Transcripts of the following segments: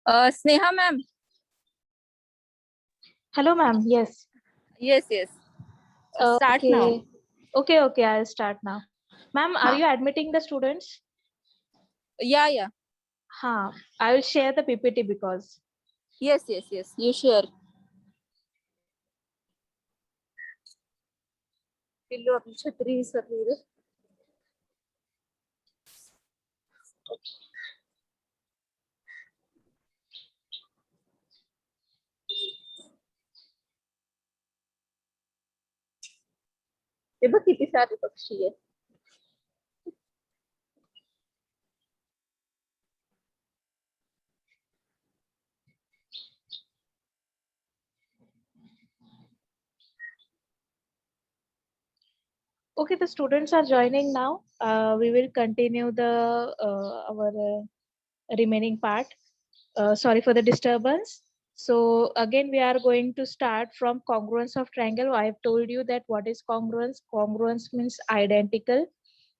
Sneha ma'am. Hello, ma'am. Yes. Yes, yes. Start now. Okay. Okay. I'll start now. Ma'am, are Huh. you admitting the students? Yeah, yeah. Ha. I will share the PPT because. Yes, yes, yes. You share. पिल्लू अपनी छतरी sir रे. ते बघ किती सारे पक्षी आहे. Okay, the students are joining now. We will continue the our remaining part. Sorry for the disturbance. So again, we are going to start from congruence of triangle. I have told you that what is congruence. Congruence means identical.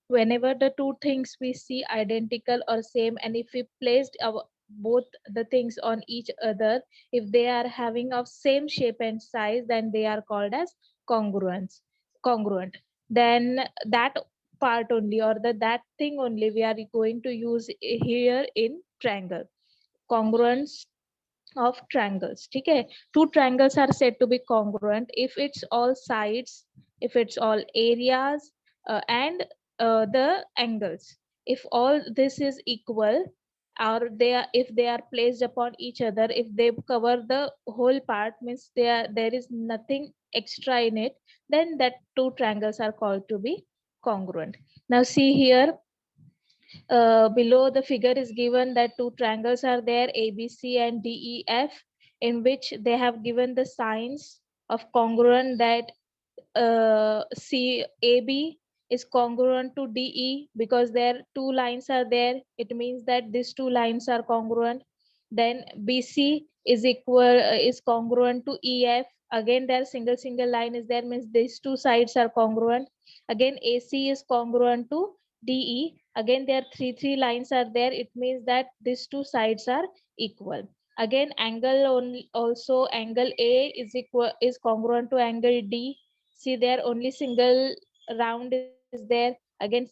Whenever the two things we see identical or same, and if we placed our both the things on each other, if they are having of same shape and size, then they are called as congruent. Then that part only, or that thing only, we are going to use here in triangle. Congruence of triangles. Okay, two triangles are said to be congruent if it's all sides, if it's all areas, and the angles. If all this is equal, or if they are placed upon each other, if they cover the whole part, means there is nothing extra in it, then that two triangles are called to be congruent. Now see here, below the figure is given that two triangles are there, ABC and DEF, in which they have given the signs of congruent, that AB is congruent to DE because there two lines are there. It means that these two lines are congruent. Then BC is congruent to EF. Again, there single line is there, means these two sides are congruent. Again, AC is congruent to DE. Again, there three lines are there. It means that these two sides are equal. Again, also angle A is congruent to angle D. See there, only single round is there. Again,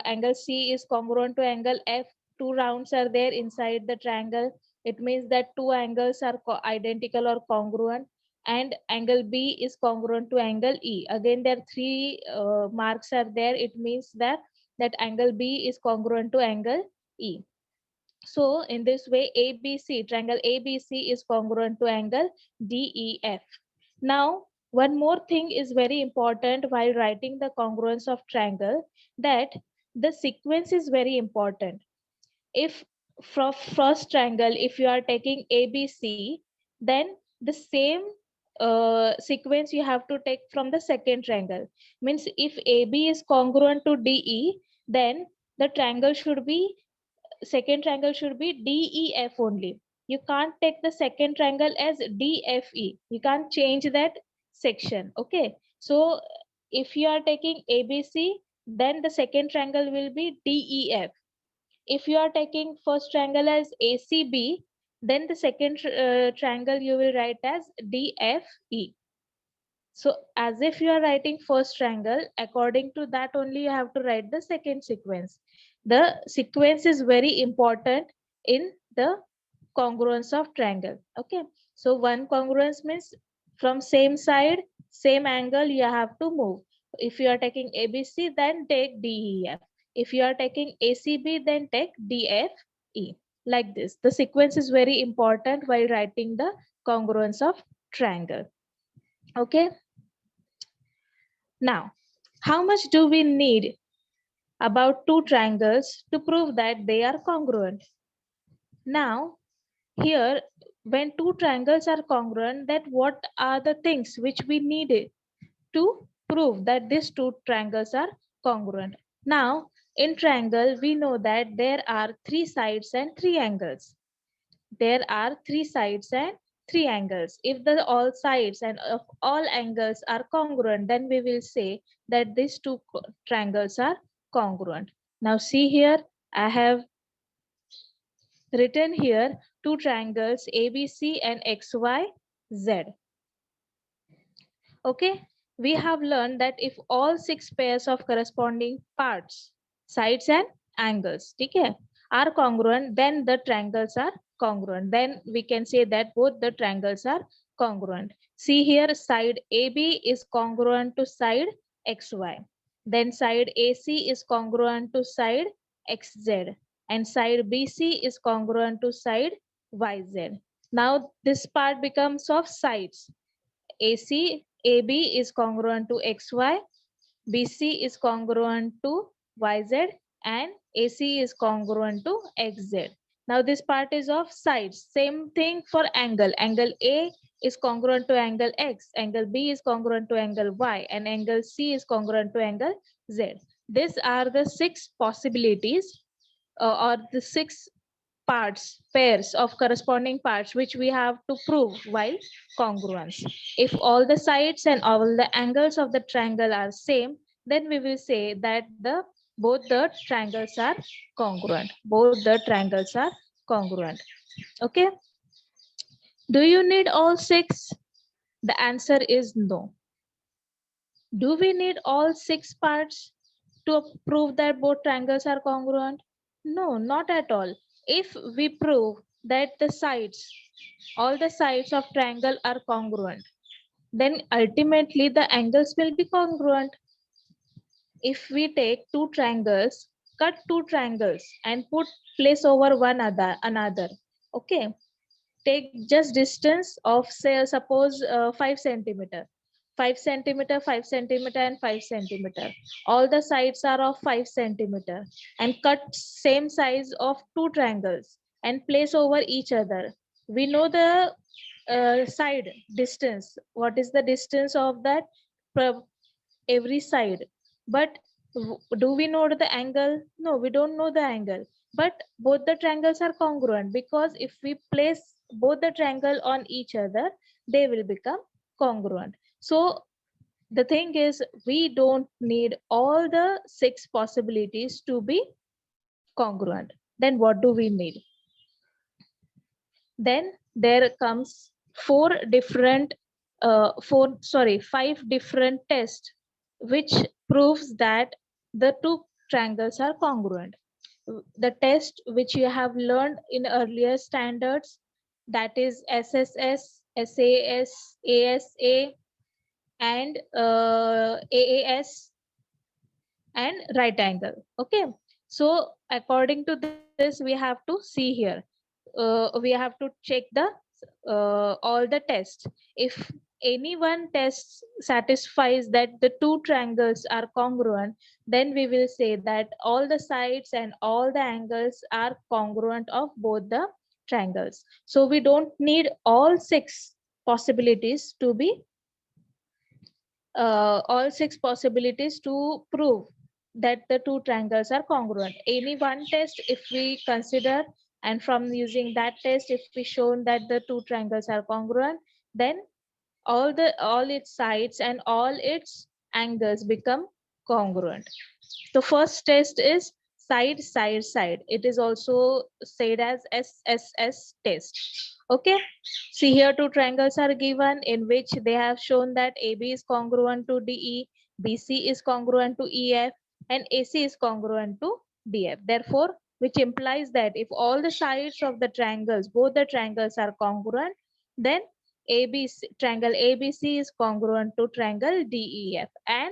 angle C is congruent to angle F. Two rounds are there inside the triangle. It means that two angles are identical or congruent. And angle B is congruent to angle E. Again, there three marks are there. It means that angle B is congruent to angle E. So in this way, ABC, triangle ABC is congruent to angle DEF. Now, one more thing is very important while writing the congruence of triangle, that the sequence is very important. If from first triangle, if you are taking ABC, then the same sequence you have to take from the second triangle. Means if AB is congruent to DE, then the triangle should be second triangle should be DEF only. You can't take the second triangle as DFE. You can't change that section. Okay. So if you are taking ABC, then the second triangle will be DEF. If you are taking first triangle as ACB, then the second triangle you will write as DFE. So as if you are writing first triangle, according to that only you have to write the second sequence. The sequence is very important in the congruence of triangle. Okay. So one congruence means from same side, same angle you have to move. If you are taking ABC, then take DEF. If you are taking ACB, then take DFE. Like this. The sequence is very important while writing the congruence of triangle. Okay. Now, how much do we need about two triangles to prove that they are congruent? Now, here, when two triangles are congruent, that what are the things which we needed to prove that these two triangles are congruent? Now, in triangle, we know that there are three sides and three angles. There are three sides and three angles. If the all sides and of all angles are congruent, then we will say that these two triangles are congruent. Now see here, I have written here two triangles ABC and XYZ. Okay, we have learned that if all six pairs of corresponding parts, sides and angles, okay, are congruent, then the triangles are congruent. Then we can say that both the triangles are congruent. See here, side AB is congruent to side XY. Then side AC is congruent to side XZ. And side BC is congruent to side YZ. Now this part becomes of sides. AB is congruent to XY, BC is congruent to YZ, and AC is congruent to XZ. Now this part is of sides. Same thing for angle. Angle A is congruent to angle X, angle B is congruent to angle Y, and angle C is congruent to angle Z. These are the six possibilities or the six pairs of corresponding parts which we have to prove while congruence. If all the sides and all the angles of the triangle are same, then we will say that both the triangles are congruent. Both the triangles are congruent. Okay. Do you need all six? The answer is no. Do we need all six parts to prove that both triangles are congruent? No, not at all. If we prove that all the sides of triangle are congruent, then ultimately the angles will be congruent. If we take two triangles, cut two triangles and place over another, okay, take just distance of, say, suppose 5 centimeter. 5 centimeter, 5 centimeter, and 5 centimeter. All the sides are of 5 centimeter, and cut same size of two triangles and place over each other. We know the side distance. What is the distance of that every side? But do we know the angle? No, we don't know the angle. But both the triangles are congruent, because if we place both the triangle on each other, they will become congruent. So the thing is, we don't need all the six possibilities to be congruent. Then what do we need? Then there comes five different tests which proves that the two triangles are congruent. The test which you have learned in earlier standards, that is SSS, SAS, ASA, and AAS, and right angle. Okay, so according to this, we have to see here. We have to check all the tests. If any one test satisfies that the two triangles are congruent, then we will say that all the sides and all the angles are congruent of both the triangles. So we don't need all six possibilities to prove that the two triangles are congruent. Any one test, if we consider, and from using that test, if we shown that the two triangles are congruent, then all its sides and all its angles become congruent. The first test is side side side. It is also said as SSS test. Okay, see here two triangles are given in which they have shown that AB is congruent to DE, BC is congruent to EF, and AC is congruent to DF. Therefore, which implies that if all the sides of the triangles, both the triangles are congruent, then triangle ABC is congruent to triangle DEF, and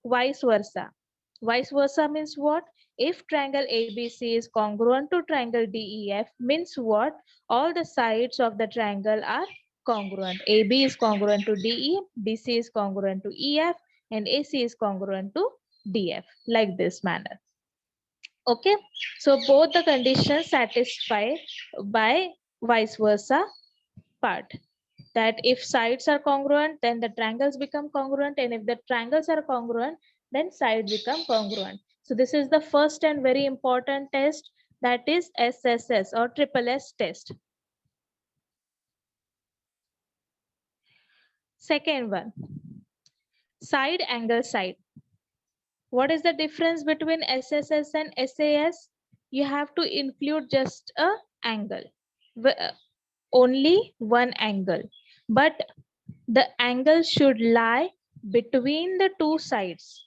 vice versa. Vice versa means what? If triangle ABC is congruent to triangle DEF, means what? All the sides of the triangle are congruent. AB is congruent to DE, BC is congruent to EF, and AC is congruent to DF, like this manner. Okay, so both the conditions satisfied by vice versa part. That if sides are congruent, then the triangles become congruent, and if the triangles are congruent, then sides become congruent. So this is the first and very important test, that is SSS or triple S test. Second one, side angle side. What is the difference between SSS and SAS? You have to include just a angle. only one angle, but the angle should lie between the two sides.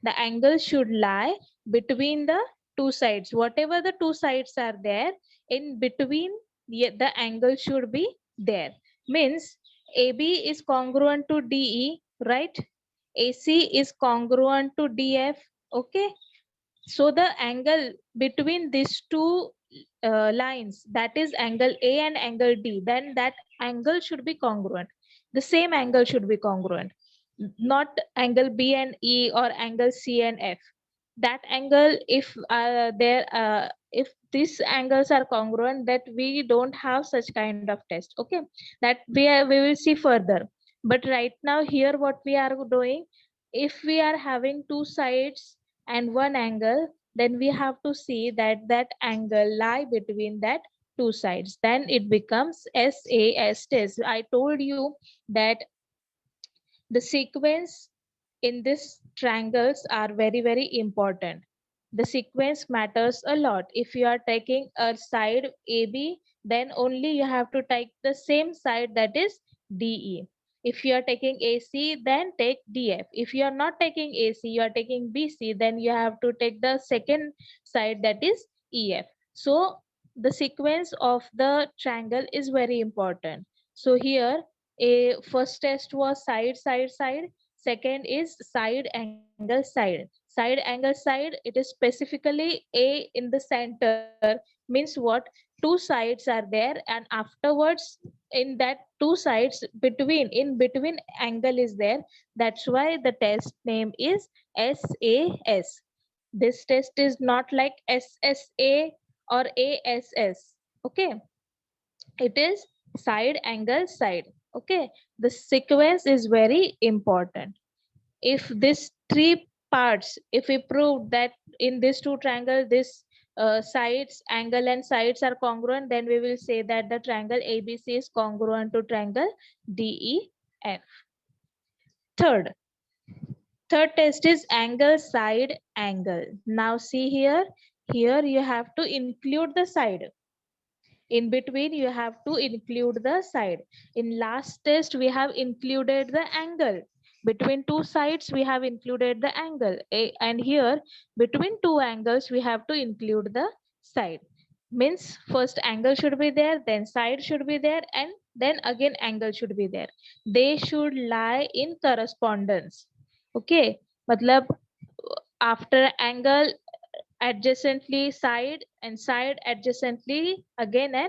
The angle should lie between the two sides. Whatever the two sides are there, in between, the angle should be there. Means AB is congruent to DE, right? AC is congruent to DF. Okay. So the angle between these two lines, that is angle A and angle D, then that angle should be congruent. The same angle should be congruent, not angle B and E or angle C and F. That angle, if these angles are congruent, that we don't have such kind of test. Okay, that we will see further. But right now here what we are doing, if we are having two sides and one angle, then we have to see that that angle lie between that two sides, then it becomes SAS test. I told you that the sequence in this triangles are very important. The sequence matters a lot. If you are taking a side AB, then only you have to take the same side, that is DE. If you are taking AC, then take DF. If you are not taking AC, you are taking BC, then you have to take the second side, that is EF. So the sequence of the triangle is very important. So here a first test was side. Second is side angle side. Side angle side, it is specifically A in the center, means what? Two sides are there, and afterwards in that two sides, in between angle is there. That's why the test name is SAS. This test is not like SSA or ASS. Okay, it is side angle side. Okay, the sequence is very important. If these three parts, if we prove that in this two triangle, this sides, angle and sides are congruent, then we will say that the triangle ABC is congruent to triangle DEF. Third test is angle side angle. Now see here, you have to include the side. In between you have to include the side. In last test we have included the angle. Between two sides we have included the angle. And here between two angles we have to include the side. Means first angle should be there, then side should be there, and then again angle should be there. They should lie in correspondence. Okay, matlab after angle adjacently side, and side adjacently again an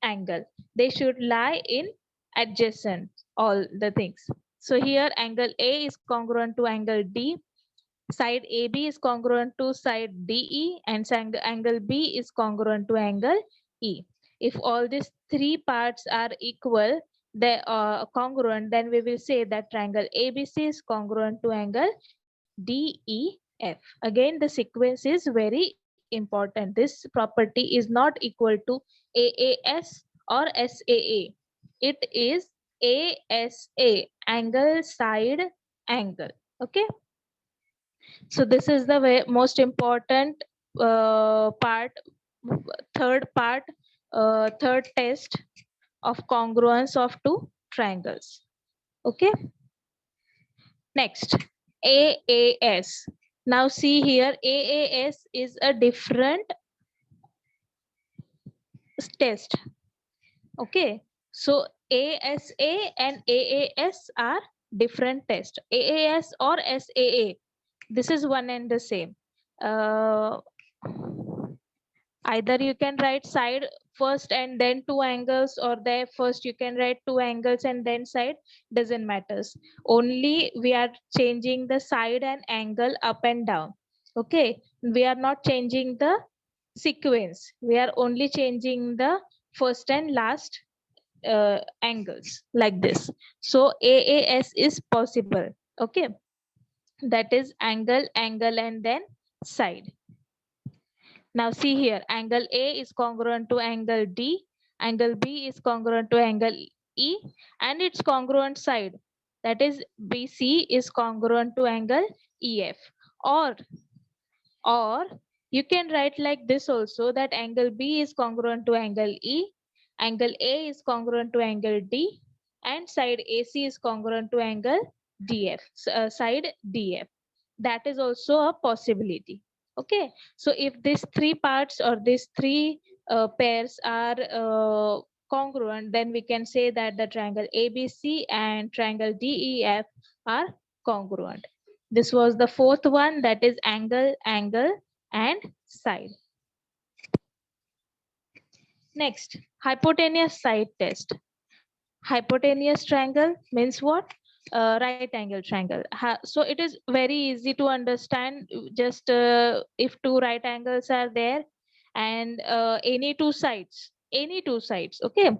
angle. They should lie in adjacent, all the things. So here angle A is congruent to angle D, side AB is congruent to side DE, and angle B is congruent to angle E. If all these three parts are equal, they are congruent, then we will say that triangle ABC is congruent to angle DEF. Again, the sequence is very important. This property is not equal to AAS or SAA. It is ASA, angle side angle. Okay. So this is the most important part, third test of congruence of two triangles. Okay. Next, AAS. Now see here, AAS is a different test. Okay, so ASA and AAS are different tests. AAS or SAA, this is one and the same. Either you can write side first and then two angles, or there first you can write two angles and then side, doesn't matters. Only we are changing the side and angle up and down. Okay, we are not changing the sequence, we are only changing the first and last angles, like this. So AAS is possible. Okay, that is angle and then side. Now see here, angle A is congruent to angle D, angle B is congruent to angle E, and its congruent side, that is BC, is congruent to angle EF. Or you can write like this also, that angle B is congruent to angle E, Angle A is congruent to angle D, and side AC is congruent to angle DF, side DF. That is also a possibility. Okay, so if these three parts or these three pairs are congruent, then we can say that the triangle ABC and triangle DEF are congruent. This was the fourth one, that is angle, angle, and side. Next, hypotenuse side test. Hypotenuse triangle means what? Right angle triangle. So it is very easy to understand. Just if two right angles are there and any two sides, okay,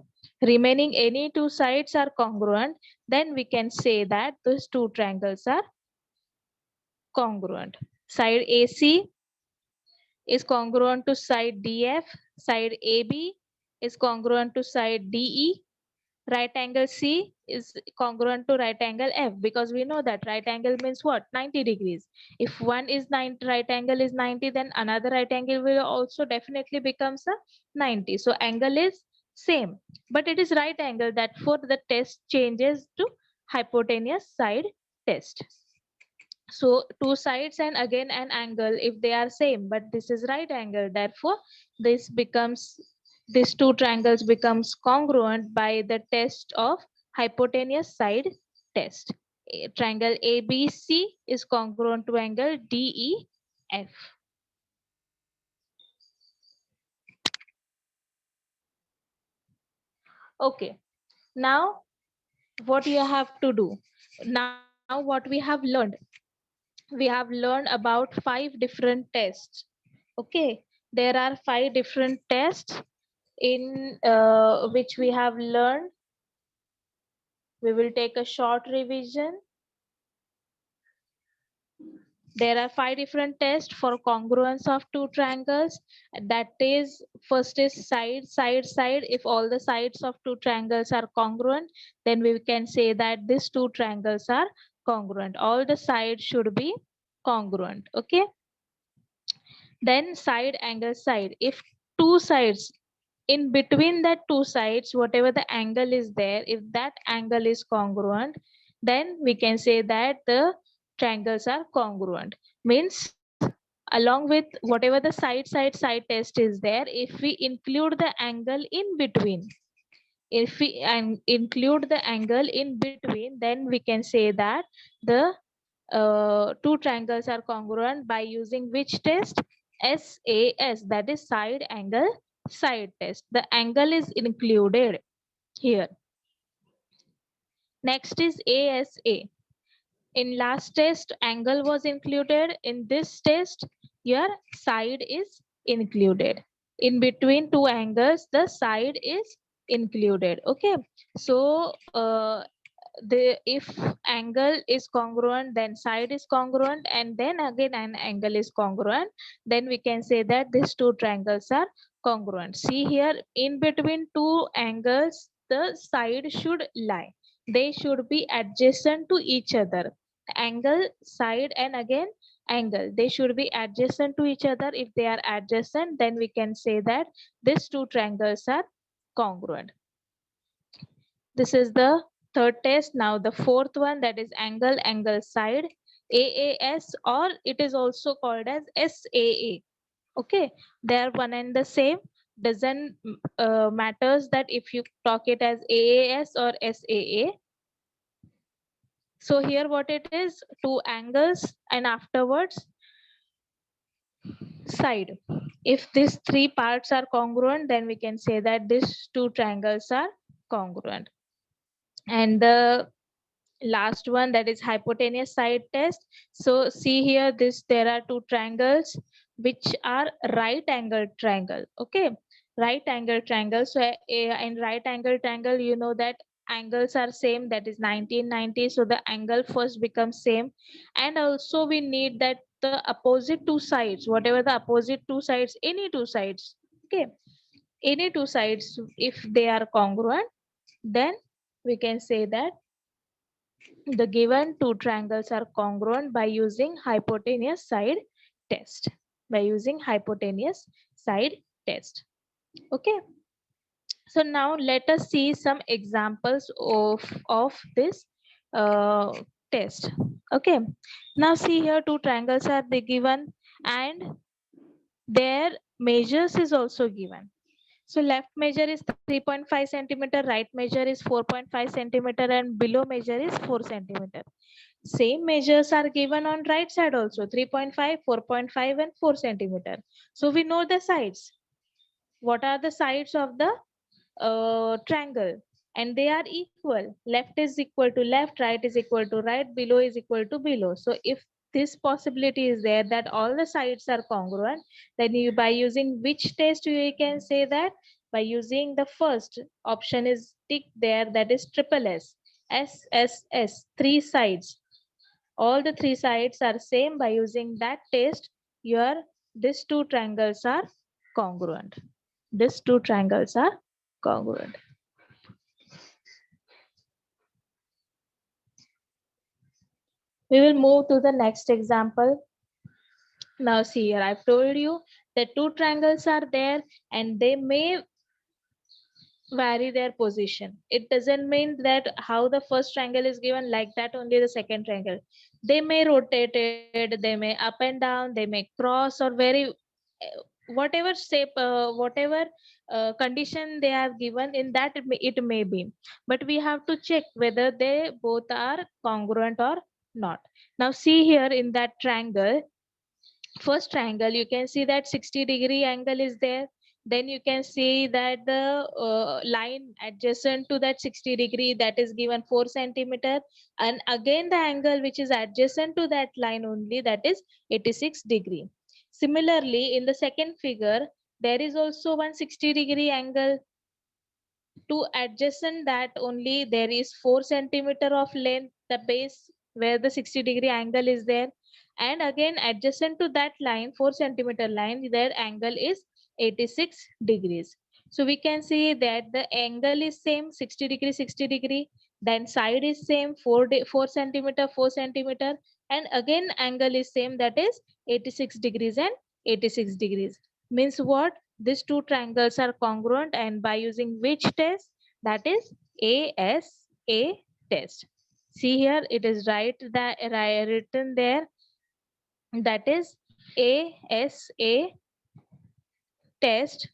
remaining any two sides are congruent, then we can say that those two triangles are congruent. Side AC is congruent to side DF, side AB is congruent to side DE, right angle C is congruent to right angle F, because we know that right angle means what? 90 degrees. If one is 90, right angle is 90, then another right angle will also definitely becomes a 90. So angle is same, but it is right angle, that for the test changes to hypotenuse side test. So two sides and again an angle, if they are same, but this is right angle, therefore this becomes, these two triangles becomes congruent by the test of hypotenuse side test. Triangle ABC is congruent to angle DEF. Okay, now what you have to do? Now what we have learned? We have learned about 5 different tests. Okay, there are 5 different tests in which we have learned. We will take a short revision. There are 5 different tests for congruence of two triangles. That is, first is side, side, side. If all the sides of two triangles are congruent, then we can say that these two triangles are congruent. All the sides should be congruent. Okay. Then side, angle, side. If two sides, in between that two sides, whatever the angle is there, if that angle is congruent, then we can say that the triangles are congruent. Means along with whatever the side test is there, if we include the angle in between, if we include the angle in between, then we can say that the two triangles are congruent by using which test? SAS, that is side angle side test. The angle is included here. Next is ASA. In last test, angle was included. In this test, your side is included. In between two angles, the side is included. Okay, so if angle is congruent, then side is congruent, and then again an angle is congruent, then we can say that these two triangles are congruent. See here, in between two angles, the side should lie. They should be adjacent to each other. Angle, side, and again angle, they should be adjacent to each other. If they are adjacent, then we can say that these two triangles are congruent. This is the third test. Now the fourth one, that is angle, angle, side, AAS, or it is also called as SAA. Okay, they are one and the same. Doesn't matters that if you talk it as AAS or SAA. So here what it is, two angles and afterwards side. If these three parts are congruent, then we can say that these two triangles are congruent. And the last one, that is hypotenuse side test. So see here, there are two triangles which are right angle triangle. Okay, right angle triangle. So in right angle triangle, you know that angles are same, that is 1990. So the angle first becomes same, and also we need that the opposite two sides, whatever the opposite two sides, any two sides, okay, any two sides, if they are congruent, then we can say that the given two triangles are congruent by using hypotenuse side test. By using hypotenuse side test. Okay. So now let us see some examples of this uh, test. Okay. Now see here two triangles are they given and their measures is also given. So left measure is 3.5 centimeter, right measure is 4.5 centimeter, and below measure is 4 centimeter. Same measures are given on right side also 3.5, 4.5, and 4 centimeter. So we know the sides. What are the sides of the triangle? And they are equal. Left is equal to left, right is equal to right, below is equal to below. So if this possibility is there that all the sides are congruent, then you by using which test you can say that? By using the first option is tick there, that is triple S. S, S, S, three sides. All the three sides are same. By using that test, your these two triangles are congruent. These two triangles are congruent. We will move to the next example. Now see here, I've told you that two triangles are there and they may vary their position. It doesn't mean that how the first triangle is given like that only the second triangle. They may rotate it, they may up and down, they may cross or very whatever shape, whatever condition they are given in that it may be. But we have to check whether they both are congruent or not. Now see here in that triangle, first triangle you can see that 60-degree angle is there. Then you can see that the line adjacent to that 60-degree, that is given 4 centimeter, and again the angle which is adjacent to that line only, that is 86-degree. Similarly in the second figure there is also 160-degree angle. To adjacent that only there is 4 centimeter of length, the base where the 60-degree angle is there. And again adjacent to that line, 4 centimeter line, their angle is 86 degrees. So we can see that the angle is same, 60 degree, 60 degree. Then side is same, 4 centimeter, 4 centimeter. And again angle is same, that is 86 degrees and 86 degrees. Means what? These two triangles are congruent, and by using which test? That is ASA test. See here, it is written there, that is ASA test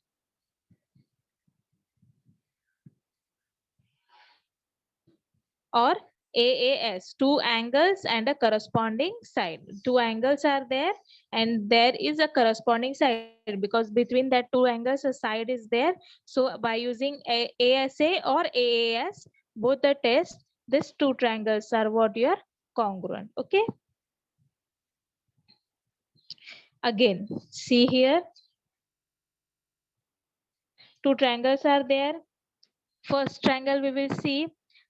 or AAS, two angles and a corresponding side. Two angles are there and there is a corresponding side, because between that two angles a side is there. So by using ASA or AAS, both the tests, these two triangles are what you are congruent. Okay. Again, see here, two triangles are there. First triangle we will see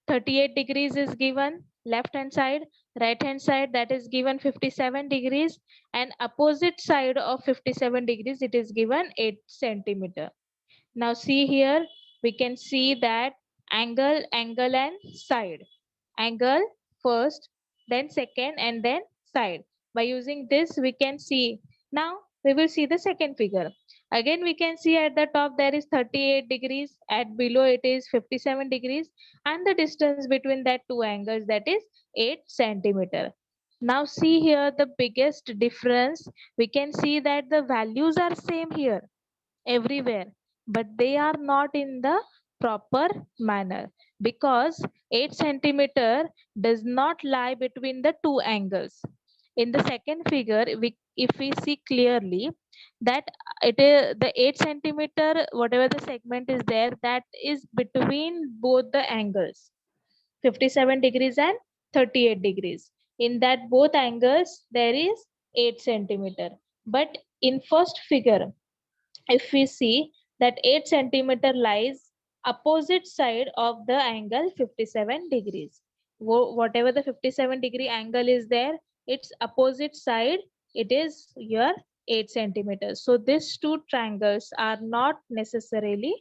38 degrees is given left hand side, right hand side that is given 57 degrees, and opposite side of 57 degrees it is given 8 centimeter. Now see here, we can see that angle, angle and side. Angle first, then second, and then side. By using this we can see. Now we will see the second figure. Again we can see at the top there is 38 degrees, at below it is 57 degrees, and the distance between that two angles, that is 8 centimeter. Now see here the biggest difference. We can see that the values are same here everywhere, but they are not in the proper manner, because 8 centimeter does not lie between the two angles. In the second figure, if we see clearly that it is the 8 centimeter, whatever the segment is there, that is between both the angles, 57 degrees and 38 degrees. In that both angles, there is 8 centimeter. But in first figure, if we see that 8 centimeter lies opposite side of the angle 57 degrees. Whatever the 57-degree angle is there, its opposite side, it is your 8 centimeters. So these two triangles are not necessarily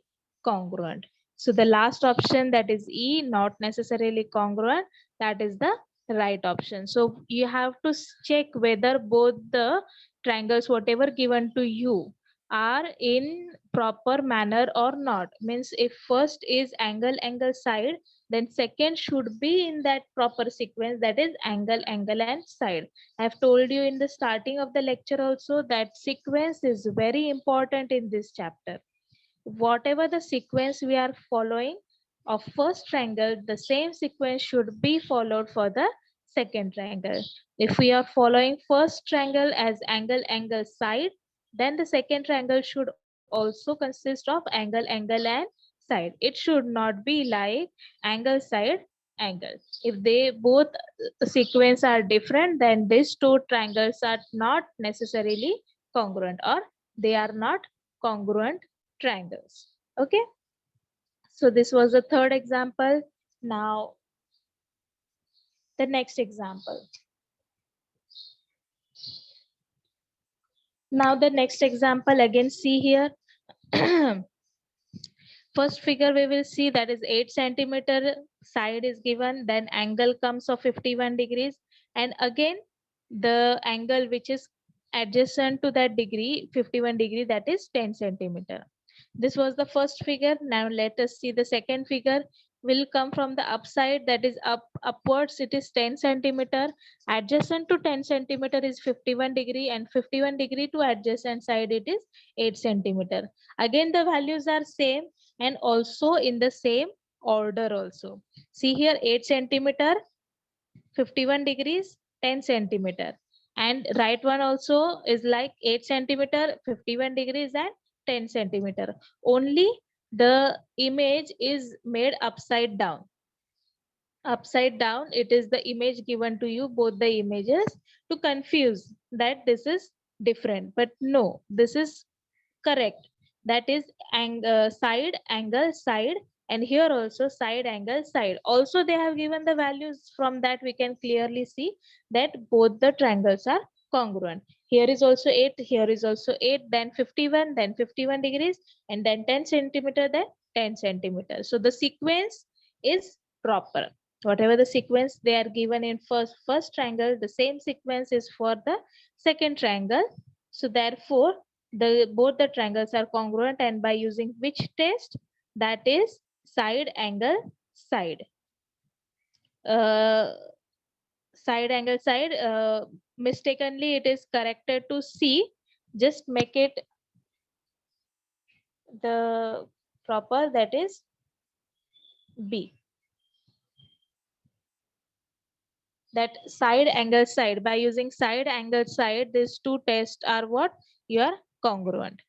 congruent. So the last option, that is E, not necessarily congruent, that is the right option. So you have to check whether both the triangles, whatever given to you, are in proper manner or not. Means if first is angle angle side, then second should be in that proper sequence, that is angle angle and side. I have told you in the starting of the lecture also that sequence is very important in this chapter. Whatever the sequence we are following of first triangle, the same sequence should be followed for the second triangle. If we are following first triangle as angle angle side, then the second triangle should also consist of angle angle and side. It should not be like angle side angle. If they both sequence are different, then these two triangles are not necessarily congruent, or they are not congruent triangles. Okay, so this was the third example. Now the next example. Now the next example, again see here. First figure we will see, that is 8 centimeter side is given, then angle comes of 51 degrees, and again the angle which is adjacent to that degree 51 degree, that is 10 centimeter. This was the first figure. Now let us see the second figure. Will come from the upside, that is upwards, it is 10 centimeter. Adjacent to 10 centimeter is 51 degree, and 51 degree to adjacent side it is 8 centimeter. Again the values are same, and also in the same order also. See here, 8 centimeter, 51 degrees, 10 centimeter. And right one also is like 8 centimeter, 51 degrees and 10 centimeter. Only the image is made upside down. Upside down, it is the image given to you, both the images, to confuse that this is different. But no, this is correct. That is side angle side, and here also side angle side. Also they have given the values, from that we can clearly see that both the triangles are congruent. Here is also 8, here is also 8, then 51, then 51 degrees, and then 10 centimeter, then 10 centimeter. So the sequence is proper. Whatever the sequence they are given in first triangle, the same sequence is for the second triangle. So therefore both the triangles are congruent, and by using which test? That is side angle side. uh, Side angle side, mistakenly it is corrected to C. Just make it the proper, that is B. That side angle side, by using side angle side, these two tests are what? Your congruent.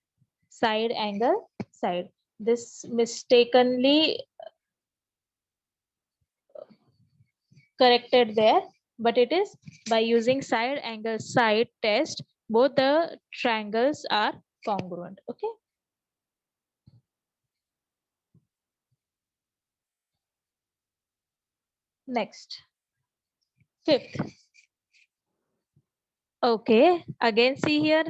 Side angle side. This mistakenly corrected there, but it is by using side angle side test, both the triangles are congruent. Okay. Next, fifth. Okay, again see here,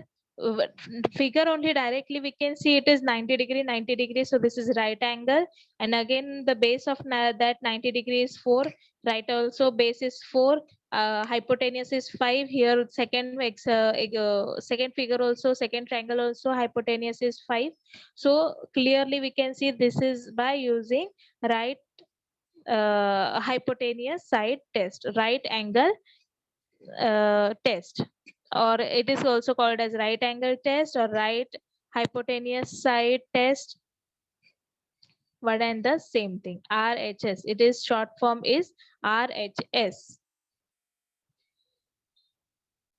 figure only directly we can see it is 90 degree, 90 degrees. So this is right angle, and again the base of that 90 degrees is 4. Right also base is 4. Hypotenuse is 5. Here second figure also, second triangle also, hypotenuse is 5. So clearly we can see this is by using right hypotenuse side test, right angle test, or it is also called as right angle test or right hypotenuse side test. One and the same thing, RHS. It is short form is RHS.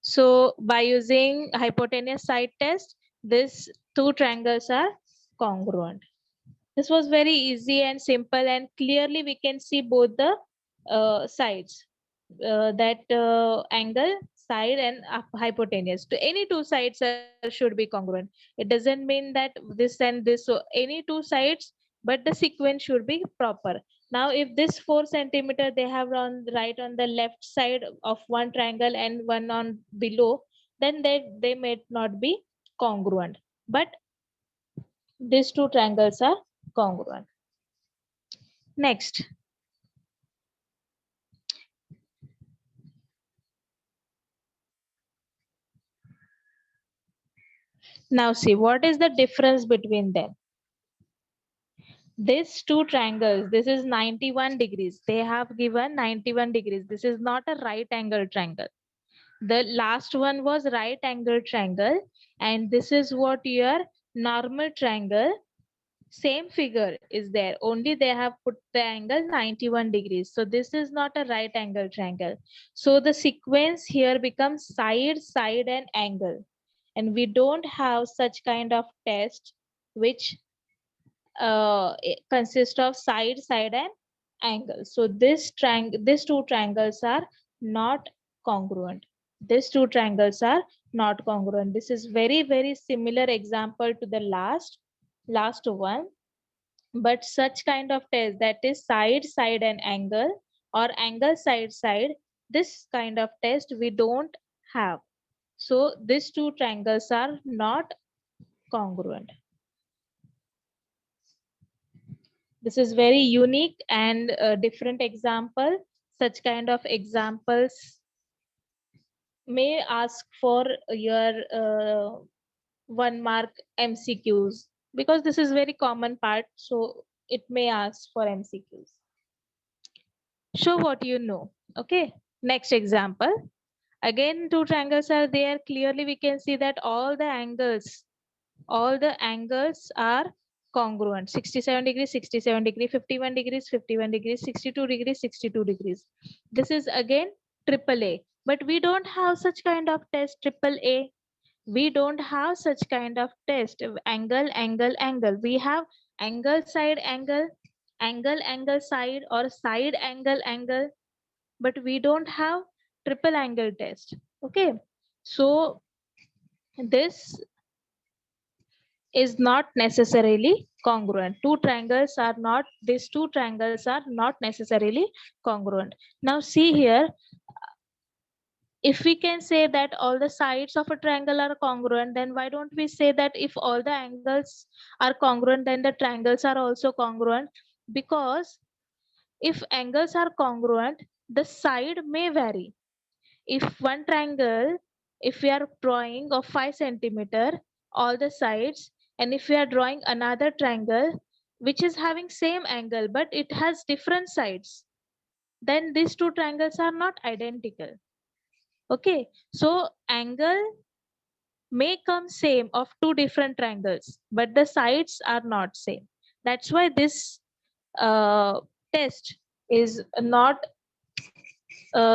So by using hypotenuse side test, these two triangles are congruent. This was very easy and simple, and clearly we can see both the sides, that angle side and hypotenuse. To any two sides should be congruent. It doesn't mean that this and this, so any two sides, but the sequence should be proper. Now if this 4 centimeter they have on right on the left side of one triangle and one on below, then they may not be congruent, but these two triangles are congruent. Next, Now see, what is the difference between them? These two triangles, this is 91 degrees. They have given 91 degrees. This is not a right angle triangle. The last one was right angle triangle, and this is what your normal triangle. Same figure is there, only they have put the angle 91 degrees. So this is not a right angle triangle. So the sequence here becomes side, side and angle. And we don't have such kind of test which consist of side, side and angle. So these two triangles are not congruent. These two triangles are not congruent. This is very, very similar example to the last one. But such kind of test, that is side, side and angle, or angle, side, side, this kind of test we don't have. So these two triangles are not congruent. This is very unique and different example. Such kind of examples may ask for your 1 mark MCQs, because this is very common part. So it may ask for MCQs. Show what you know. Okay. Next example. Again, two triangles are there. Clearly, we can see that all the angles are congruent. 67 degrees, 67 degrees, 51 degrees, 51 degrees, 62 degrees, 62 degrees. This is again triple A. But we don't have such kind of test triple A. We don't have such kind of test angle, angle, angle. We have angle, side, angle, angle, angle, side, or side, angle, angle. But we don't have triple angle test. Okay. So this is not necessarily congruent. These two triangles are not necessarily congruent. Now see here, if we can say that all the sides of a triangle are congruent, then why don't we say that if all the angles are congruent, then the triangles are also congruent? Because if angles are congruent, the side may vary. If one triangle, if we are drawing of 5 centimeter, all the sides, and if we are drawing another triangle which is having same angle but it has different sides, then these two triangles are not identical. Okay, so angle may come same of two different triangles, but the sides are not same. That's why this test is not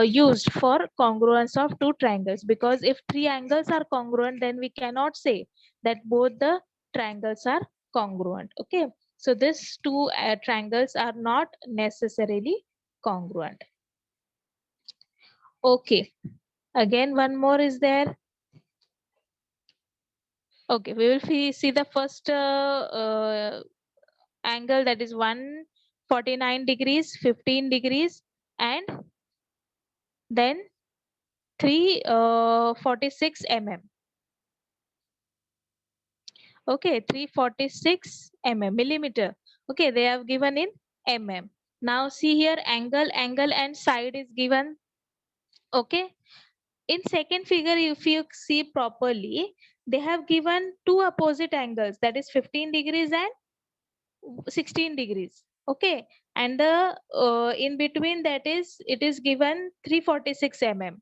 used for congruence of two triangles, because if three angles are congruent, then we cannot say that both the triangles are congruent. Okay, so these two triangles are not necessarily congruent. Okay, again one more is there. Okay, we will see the first angle, that is 149 degrees, 15 degrees, and then 346 mm. Okay, 346 millimeter. Okay, they have given in mm. Now see here, angle, angle and side is given. Okay, in second figure, if you see properly, they have given two opposite angles, that is 15 degrees and 16 degrees. Okay, and the in between, that is, it is given 346 mm.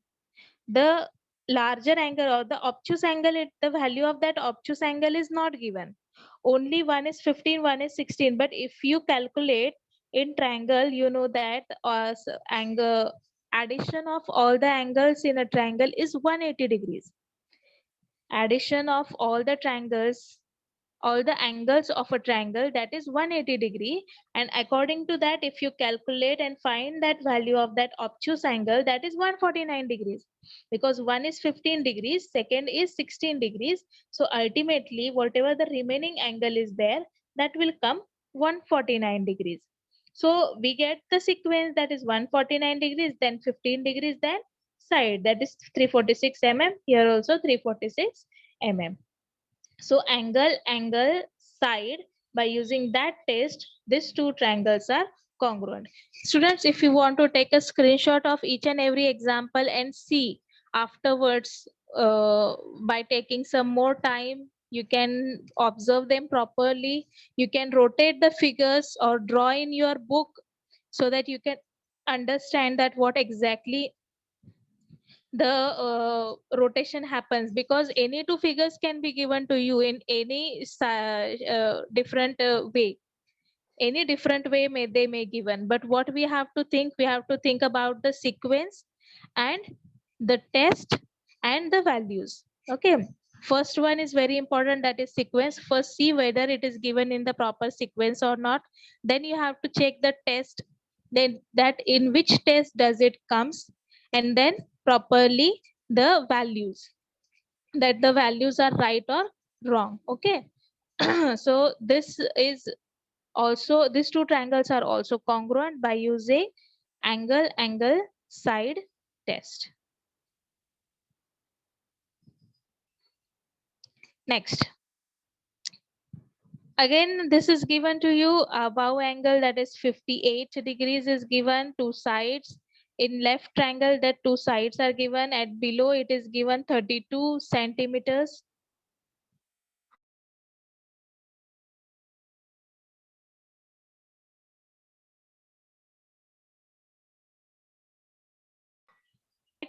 The larger angle or the obtuse angle, the value of that obtuse angle is not given. Only one is 15, one is 16. But if you calculate in triangle, you know that angle addition of all the angles in a triangle is 180 degrees. Addition of all the angles of a triangle, that is 180 degree, and according to that, if you calculate and find that value of that obtuse angle, that is 149 degrees, because one is 15 degrees, second is 16 degrees. So ultimately, whatever the remaining angle is there, that will come 149 degrees. So we get the sequence, that is 149 degrees, then 15 degrees, then side, that is 346 mm, here also 346 mm. So angle, angle, side, by using that test, these two triangles are congruent. Students, if you want to take a screenshot of each and every example and see afterwards, by taking some more time, You can observe them properly. You can rotate the figures or draw in your book so that you can understand that what exactly the rotation happens, because any two figures can be given to you in any different way. Any different way they may given, but what we have to think about the sequence and the test and the values. Okay, first one is very important, that is sequence. First see whether it is given in the proper sequence or not. Then you have to check the test, then that in which test does it comes, and then properly the values, that the values are right or wrong. Okay. So this is also, these two triangles are also congruent by using angle side test. Next, again this is given to you, above angle that is 58 degrees is given, two sides. In left triangle that two sides are given, at below it is given 32 centimeters.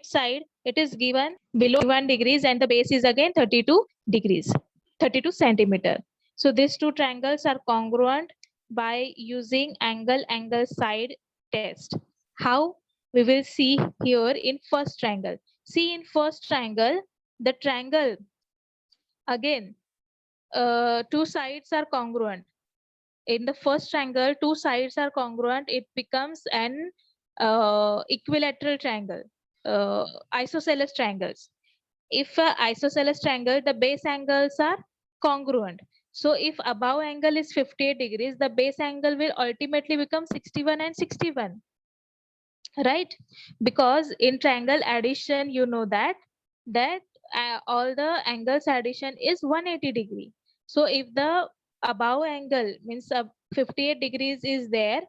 Side it is given below 1 degrees and the base is again 32 degrees, 32 centimeter. So these two triangles are congruent by using angle side test. How? We will see here in first triangle. See, in first triangle, the triangle again two sides are congruent. In the first triangle, two sides are congruent. It becomes an equilateral triangle, isosceles triangles. If isosceles triangle, the base angles are congruent. So if above angle is 58 degrees, the base angle will ultimately become 61 and 61, right? Because in triangle addition, you know that all the angles addition is 180 degree. So if the above angle means 58 degrees is there,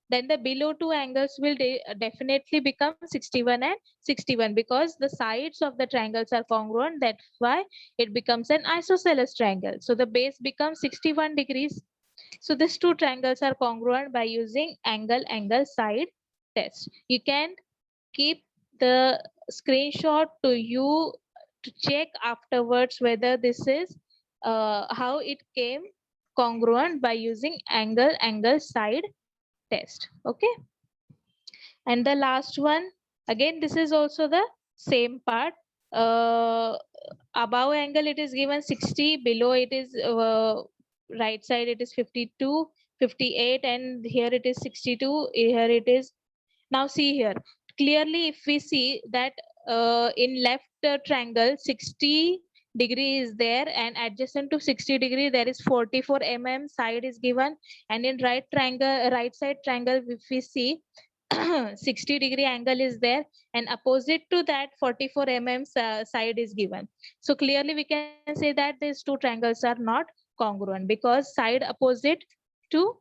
then the below two angles will definitely become 61 and 61, because the sides of the triangles are congruent. That's why it becomes an isosceles triangle. So the base becomes 61 degrees. So these two triangles are congruent by using angle side test. You can keep the screenshot to you to check afterwards whether this is how it came congruent by using angle side test. Okay. And the last one, again this is also the same part. Above angle it is given 60, below it is right side it is 52, 58, and here it is 62, here it is. Now see here clearly, if we see that in left triangle 60 degree is there, and adjacent to 60 degree there is 44 side is given, and in right triangle, right side triangle, if we see 60 degree angle is there, and opposite to that 44 side is given. So clearly we can say that these two triangles are not congruent, because side opposite to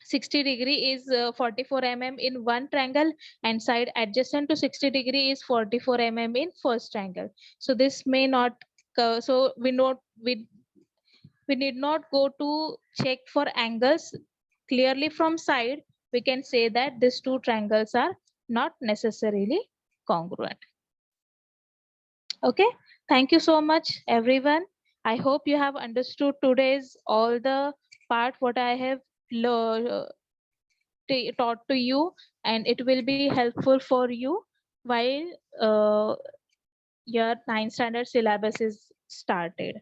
60 degree is 44 in one triangle, and side adjacent to 60 degree is 44 in first triangle. So this may not so we need not go to check for angles. Clearly from side we can say that these two triangles are not necessarily congruent. Okay, thank you so much everyone. I hope you have understood today's all the part what I have taught to you, and it will be helpful for you while your 9th standard syllabus is started.